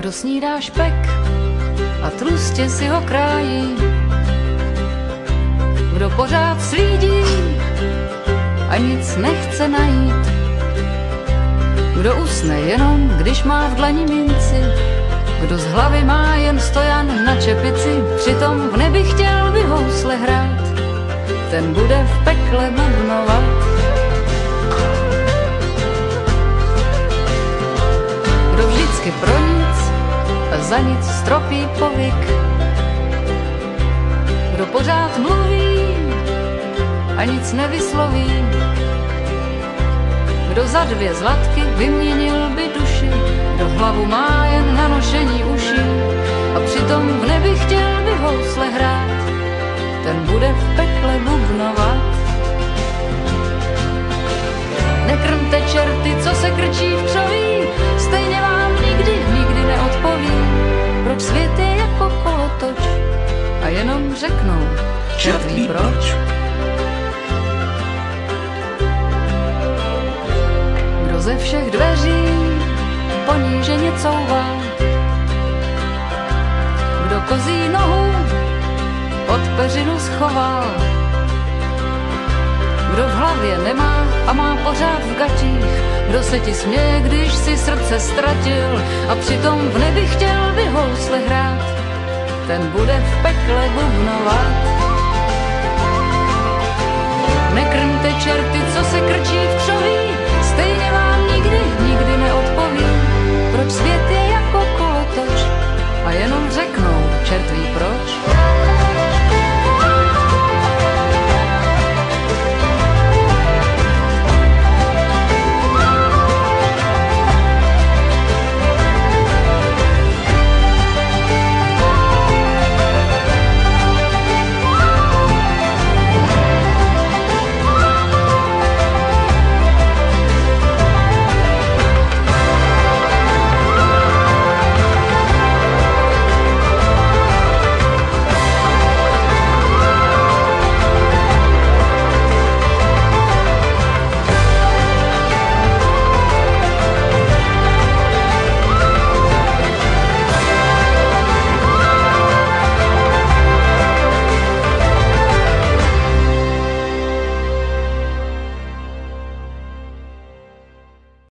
Kdo snídá špek a tlustě si ho krájí, kdo pořád slídí a nic nechce najít, kdo usne jenom, když má v dlani minci, kdo z hlavy má jen stojan na čepici, přitom v nebi chtěl by housle hrát, ten bude v pekle bubnovat. Kdo vždycky pro nic a za nic stropí povyk, kdo pořád mluví a nic nevysloví, kdo za 2 zlatky vyměnil by duši, kdo hlavu má jen na nošení uší a přitom v nebi chtěl by housle hrát, ten bude v pekle bubnovat. Nekrmte čerty, co se krčí v křoví, stejně vám nikdy neodpoví, proč svět je jako kolotoč a jenom řeknou čert ví proč. Kdo ze všech dveří poníženě couvá, kdo kozí nohu pod peřinu schoval, kdo v hlavě nemá a má pořád v gačích, kdo se ti směje, když si srdce ztratil a přitom v nebi chtěl by housle hrát, ten bude v pekle bubnovat. Nekrmte čerty, co se krčí v křoví, stejně vám nikdy